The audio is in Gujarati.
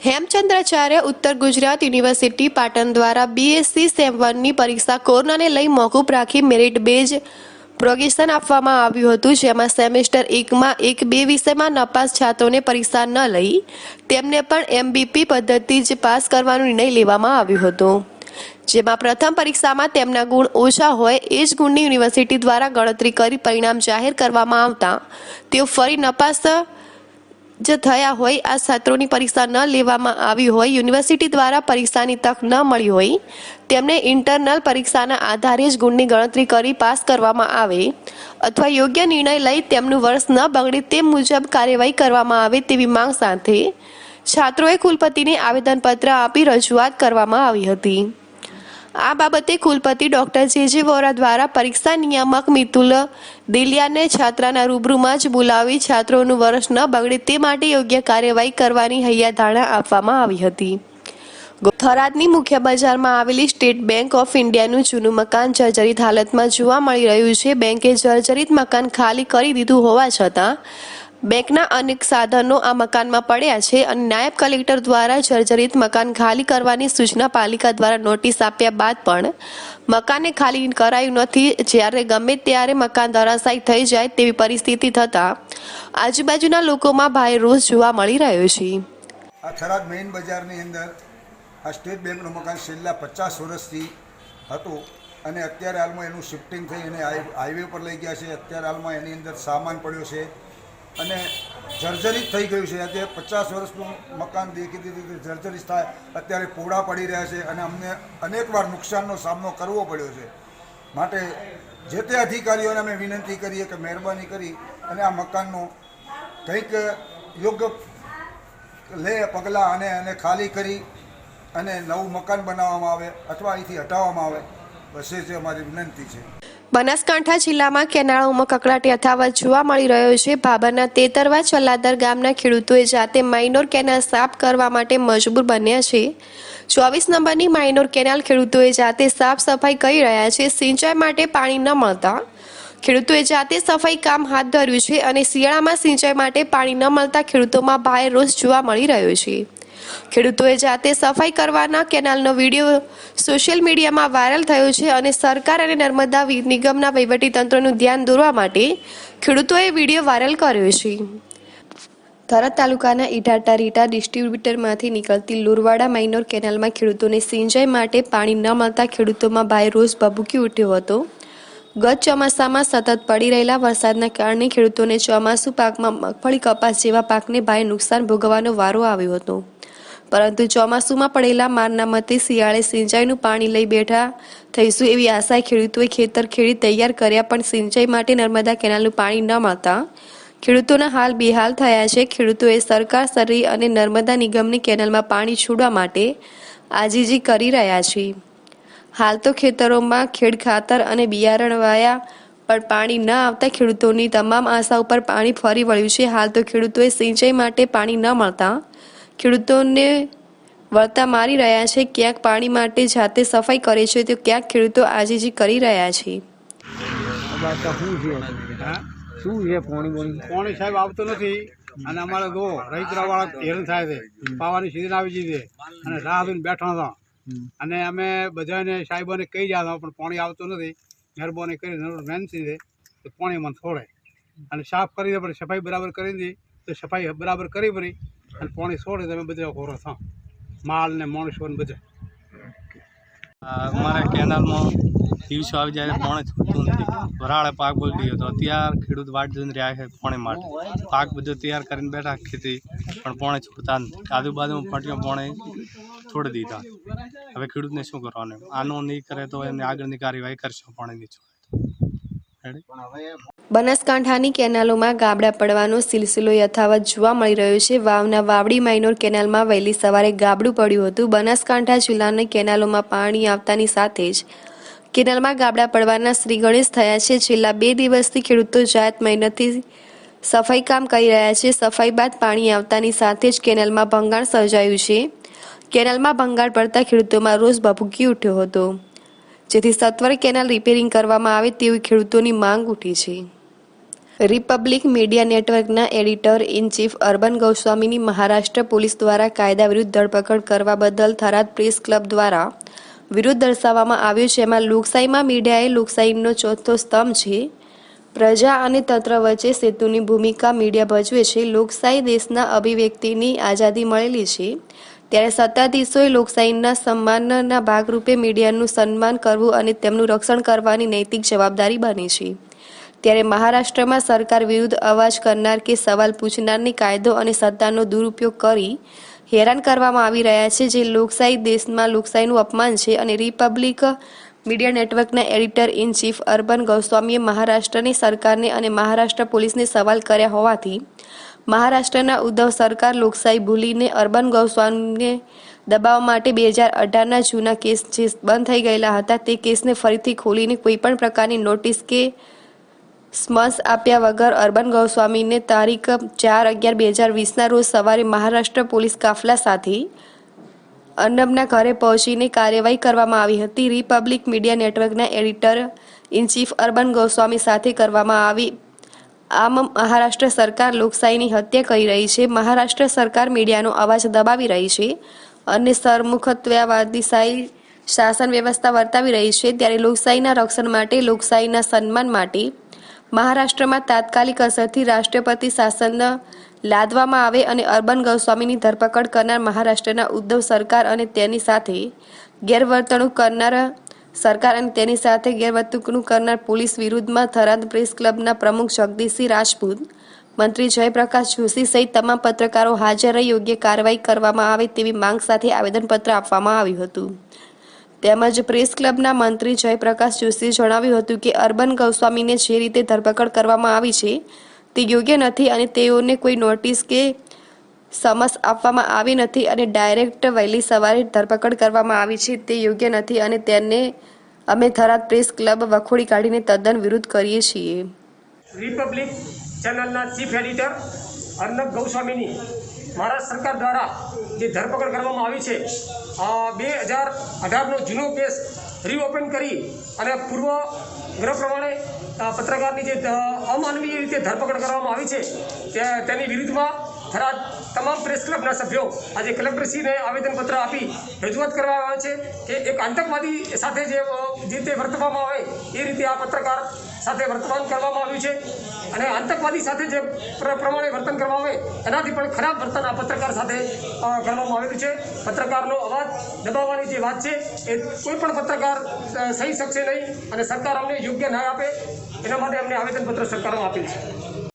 હેમચંદ્રાચાર્ય ઉત્તર ગુજરાત યુનિવર્સિટી પાટણ દ્વારા બીએસસી સેમ 1ની પરીક્ષા કોરોનાને લઈ મોકૂફ રાખી મેરિટ બેઝ પ્રોગ્રેશન આપવામાં આવ્યું હતું, જેમાં સેમેસ્ટર 1માં 1-2 વિષયમાં નપાસ છાત્રોને પરીક્ષા ન લઈ તેમને પણ એમબીપી પદ્ધતિ જ પાસ કરવાનો નિર્ણય લેવામાં આવ્યો હતો, જેમાં પ્રથમ પરીક્ષામાં તેમના ગુણ ઓછા હોય એ જ ગુણની યુનિવર્સિટી દ્વારા ગણતરી કરી પરિણામ જાહેર કરવામાં આવતા તેઓ ફરી નપાસ જ થયા હોય, આ છાત્રોની પરીક્ષા ન લેવામાં આવી હોય, યુનિવર્સિટી દ્વારા પરીક્ષાની તક ન મળી હોય તેમને ઇન્ટરનલ પરીક્ષાના આધારે જ ગુણની ગણતરી કરી પાસ કરવામાં આવે અથવા યોગ્ય નિર્ણય લઈ તેમનું વર્ષ ન બગડે તે મુજબ કાર્યવાહી કરવામાં આવે તેવી માંગ સાથે છાત્રોએ કુલપતિને આવેદનપત્ર આપી રજૂઆત કરવામાં આવી હતી। આ બાબતે કુલપતિ ડોક્ટર જે વોરા દ્વારા પરીક્ષા નિયામક મિતુલ દિલિયાને છાત્રાના રૂબરૂમાં જ બોલાવી છાત્રોનું વર્ષ ન બગડે તે માટે યોગ્ય કાર્યવાહી કરવાની હૈયાધારણા આપવામાં આવી હતી। થરાદની મુખ્ય બજારમાં આવેલી સ્ટેટ બેંક ઓફ ઇન્ડિયાનું જૂનું મકાન જર્જરિત હાલતમાં જોવા મળી રહ્યું છે। બેંકે જર્જરિત મકાન ખાલી કરી દીધું હોવા છતાં બેંકના અનેક સાધનો આ મકાનમાં પડ્યા છે અને નાયબ કલેક્ટર દ્વારા જર્જરિત મકાન ખાલી કરવાની સૂચના પાલિકા દ્વારા નોટિસ આપ્યા બાદ પણ મકાનને ખાલી કરાયું નથી, જ્યારે ગમે ત્યારે મકાન ધરાશાયી થઈ જાય તેવી પરિસ્થિતિ થતાં આજુબાજુના લોકોમાં ભારે રોષ જોવા મળી રહ્યો છે। આ થરાદ મેઇન બજારની અંદર આ સ્ટેટ બેંકનું મકાન છેલ્લા 50 વર્ષથી હતું અને અત્યારે હાલમાં એનું શિફ્ટિંગ થઈ અને હાઈવે પર લઈ ગયા છે। અત્યારે હાલમાં એની અંદર સામાન પડ્યો છે અને જર્જરિત થઈ ગયું છે। અત્યારે 50 વર્ષનું મકાન દેખીતી જર્જરિત થાય અત્યારે પોડા પડી રહ્યા છે અને અમને અનેકવાર નુકસાનનો સામનો કરવો પડ્યો છે। માટે જે તે અધિકારીઓને અમે વિનંતી કરીએ કે મહેરબાની કરી અને આ મકાનનો કંઈક યોગ્ય લે પગલાં અને એને ખાલી કરી અને નવું મકાન બનાવવામાં આવે અથવા અહીંથી હટાવવામાં આવે, બસ એ જ અમારી વિનંતી છે। બનાસકાંઠા જિલ્લામાં કેનાળોમાં કકળાટ યથાવત જોવા મળી રહ્યો છે। ભાભરના તેતરવા ચલ્લાદર ગામના ખેડૂતોએ જાતે માઇનોર કેનાલ સાફ કરવા માટે મજબૂર બન્યા છે। 24 નંબરની માઇનોર કેનાલ ખેડૂતોએ જાતે સાફ સફાઈ કરી રહ્યા છે। સિંચાઈ માટે પાણી ન મળતા ખેડૂતોએ જાતે સફાઈ કામ હાથ ધર્યું છે અને શિયાળામાં સિંચાઈ માટે પાણી ન મળતા ખેડૂતોમાં ભારે રોષ જોવા મળી રહ્યો છે। ખેડૂતોએ જાતે સફાઈ કરવાના કેનાલનો વિડીયો સોશિયલ મીડિયામાં વાયરલ થયો છે અને સરકાર અને નર્મદા નિગમના વહીવટીતંત્રનું ધ્યાન દોરવા માટે ખેડૂતોએ વિડીયો વાયરલ કર્યો છે। થરાદ તાલુકાના ઇટાટા રીટા ડિસ્ટ્રીબ્યુટરમાંથી નીકળતી લુરવાડા માઇનોર કેનાલમાં ખેડૂતોને સિંચાઈ માટે પાણી ન મળતા ખેડૂતોમાં ભારે રોષ ભભૂકી ઉઠ્યો હતો। ગત ચોમાસામાં સતત પડી રહેલા વરસાદના કારણે ખેડૂતોને ચોમાસુ પાકમાં મગફળી, કપાસ જેવા પાકને ભારે નુકસાન ભોગવવાનો વારો આવ્યો હતો, પરંતુ ચોમાસુમાં પડેલા મારના મતે શિયાળે સિંચાઈનું પાણી લઈ બેઠા થઈશું એવી આશાએ ખેડૂતોએ ખેતર ખેડી તૈયાર કર્યા, પણ સિંચાઈ માટે નર્મદા કેનાલનું પાણી ન મળતા ખેડૂતોના હાલ બેહાલ થયા છે। ખેડૂતોએ સરકાર શ્રી અને નર્મદા નિગમની કેનાલમાં પાણી છોડવા માટે આજીજી કરી રહ્યા છે। હાલ તો ખેતરોમાં ખેડ ખાતર અને બિયારણ વાયા પણ પાણી ન આવતા ખેડૂતોની તમામ આશા ઉપર પાણી ફરી વળ્યું છે। હાલ તો ખેડૂતોએ સિંચાઈ માટે પાણી ન મળતા ખેડૂતોને વળતા મારી રહ્યા છે। ક્યાંક પાણી માટે જાતે સફાઈ કરે છે તો ક્યાંક ખેડૂતો આજીજી કરી રહ્યા છે। પાણી સાહેબ આવતું નથી અને અમારે જો રહીતરાવાળા હેરાન થાય છે। પાવાની સિઝન આવી ગઈ છે અને રાહ જોઈને બેઠા હતા અને અમે બધાને સાહેબોને કહી જતા પણ પાણી આવતું નથી। મહેરબાની કરીને વિનંતી છે તો પાણી મને છોડે અને સાફ કરી દે, પણ સફાઈ બરાબર કરી દી તો સફાઈ બરાબર કરી પડી અને પાણી છોડે તો અમે બધા ખોરો થા માલ ને માણસો ને બધા। અમારા કેનાલમાં દિવસો આવી જાય પાણી છૂટતું નથી। વરાળે પાક બગડી ગયો તો અત્યારે ખેડૂત વાટ જોઈને રહ્યા છે પાણી માટે। પાક બધું તૈયાર કરીને બેઠા ખેતી, પણ પાણી છૂટતા નથી। આજુબાજુમાં ફટીઓ પાણી છોડી દીધા। હવે ખેડૂતને શું કરવાનું? આનું નહીં કરે તો એમને આગળની કાર્યવાહી કરશે પાણીની છોડે। બનાસકાંઠાની કેનાલોમાં ગાબડા પડવાનો સિલસિલો યથાવત જોવા મળી રહ્યો છે। વાવના વાવડી માઇનોર કેનાલમાં વહેલી સવારે ગાબડું પડ્યું હતું। બનાસકાંઠા જિલ્લાની કેનાલોમાં પાણી આવતાની સાથે જ કેનાલમાં ગાબડા પડવાના શ્રી ગણેશ થયા છે। છેલ્લા 2 દિવસથી ખેડૂતો જાત મહેનતથી સફાઈ કામ કરી રહ્યા છે। સફાઈ બાદ પાણી આવતાની સાથે જ કેનાલમાં ભંગાણ સર્જાયું છે। કેનાલમાં ભંગાણ પડતા ખેડૂતોમાં રોષ ભભૂકી ઉઠ્યો હતો, જેથી સત્વરે કેનાલ રિપેરિંગ કરવામાં આવે તેવી ખેડૂતોની માંગ ઉઠી છે। રિપબ્લિક મીડિયા નેટવર્કના એડિટર ઇન ચીફ અર્બન ગોસ્વામીની મહારાષ્ટ્ર પોલીસ દ્વારા કાયદા વિરુદ્ધ ધરપકડ કરવા બદલ થરાદ પ્રેસ ક્લબ દ્વારા વિરોધ દર્શાવવામાં આવ્યો છે. એમાં લોકશાહીમાં મીડિયા એ લોકશાહીનો ચોથો સ્તંભ છે. પ્રજા અને તંત્ર વચ્ચે સેતુની ભૂમિકા મીડિયા ભજવે છે. લોકશાહી દેશના અભિવ્યક્તિની આઝાદી મળેલી છે, ત્યારે સત્તાધીશોએ લોકશાહીના સન્માનના ભાગરૂપે મીડિયાનું સન્માન કરવું અને તેમનું રક્ષણ કરવાની નૈતિક જવાબદારી બની છે. ત્યારે મહારાષ્ટ્રમાં સરકાર વિરુદ્ધ અવાજ કરનાર કે સવાલ પૂછનારને કાયદો અને સત્તાનો દુરુપયોગ કરી હેરાન કરવામાં આવી રહ્યા છે, જે લોકશાહી દેશમાં લોકશાહીનું અપમાન છે. અને રિપબ્લિક મીડિયા નેટવર્કના એડિટર ઇન ચીફ અર્બન ગોસ્વામીએ મહારાષ્ટ્રની સરકારને અને મહારાષ્ટ્ર પોલીસને સવાલ કર્યા હોવાથી મહારાષ્ટ્રના ઉદ્ધવ સરકાર લોકશાહી ભૂલીને અર્બન ગોસ્વામીને દબાવવા માટે 2018ના જૂના કેસ જે બંધ થઈ ગયેલા હતા તે કેસને ફરીથી ખોલીને કોઈપણ પ્રકારની નોટિસ કે સ્મન્સ આપ્યા વગર અર્બન ગોસ્વામીને તારીખ 4/11/2020ના રોજ સવારે મહારાષ્ટ્ર પોલીસ કાફલા સાથે અર્નબના ઘરે પહોંચીને કાર્યવાહી કરવામાં આવી હતી. રિપબ્લિક મીડિયા નેટવર્કના editor in chief urban Goswami સાથે કરવામાં આવી. આમ મહારાષ્ટ્ર સરકાર લોકશાહીની હત્યા કરી રહી છે. મહારાષ્ટ્ર સરકાર મીડિયાનો અવાજ દબાવી રહી છે અને સરમુખત્યારવાદીશાહી શાસન વ્યવસ્થા વર્તાવી રહી છે. ત્યારે લોકશાહીના રક્ષણ માટે, લોકશાહીના સન્માન માટે મહારાષ્ટ્રમાં તાત્કાલિક અસરથી રાષ્ટ્રપતિ શાસન લાદવામાં આવે અને અર્બન ગોસ્વામીની ધરપકડ કરનાર મહારાષ્ટ્રના ઉદ્ધવ સરકાર અને તેની સાથે ગેરવર્તણૂક કરનાર સરકાર અને તેની સાથે ગેરવર્તણૂક કરનાર પોલીસ વિરુદ્ધમાં થરાદ પ્રેસ ક્લબના પ્રમુખ જગદીશસિંહ રાજપૂત, મંત્રી જયપ્રકાશ જોશી સહિત તમામ પત્રકારો હાજર રહી યોગ્ય કાર્યવાહી કરવામાં આવે તેવી માંગ સાથે આવેદનપત્ર આપવામાં આવ્યું હતું. તેમજ પ્રેસ ક્લબના મંત્રી જયપ્રકાશ જોશીએ જણાવ્યું હતું કે અર્બન ગોસ્વામીને જે રીતે ધરપકડ કરવામાં આવી છે તે યોગ્ય નથી અને તેઓને કોઈ નોટિસ કે સમન્સ આપવામાં આવી નથી અને ડાયરેક્ટ વહેલી સવારે ધરપકડ કરવામાં આવી છે તે યોગ્ય નથી અને તેને અમે થરાદ પ્રેસ ક્લબ વખોડી કાઢીને તદ્દન વિરોધ કરીએ છીએ. રિપબ્લિક ચેનલના ચીફ એડિટર અર્નબ ગોસ્વામીની મહારાષ્ટ્ર સરકાર દ્વારા જે ધરપકડ કરવામાં આવી છે, 2018નો જૂનો કેસ રીઓપન કરી અને પૂર્વ ગ્રહ પ્રમાણે પત્રકારની જે અમાનવીય રીતે ધરપકડ કરવામાં આવી છે તેની વિરુદ્ધમાં થરાદ તમામ પ્રેસ ક્લબના સભ્યો આજે કલેક્ટરશ્રીને આવેદનપત્ર આપી રજૂઆત કરવામાં આવે છે કે એક આતંકવાદી સાથે જે રીતે વર્તવામાં આવે એ રીતે આ પત્રકાર સાથે વર્તમાન કરવામાં આવ્યું છે અને આતંકવાદી સાથે જે પ્રમાણે વર્તન કરવામાં આવે એનાથી પણ ખરાબ વર્તન આ પત્રકાર સાથે કરવામાં આવેલું છે. પત્રકારનો અવાજ દબાવવાની જે વાત છે એ કોઈ પણ પત્રકાર સહી શકશે નહીં અને સરકાર અમને યોગ્ય ન્યાય આપે એના માટે અમને આવેદનપત્ર સરકારમાં આપેલ છે.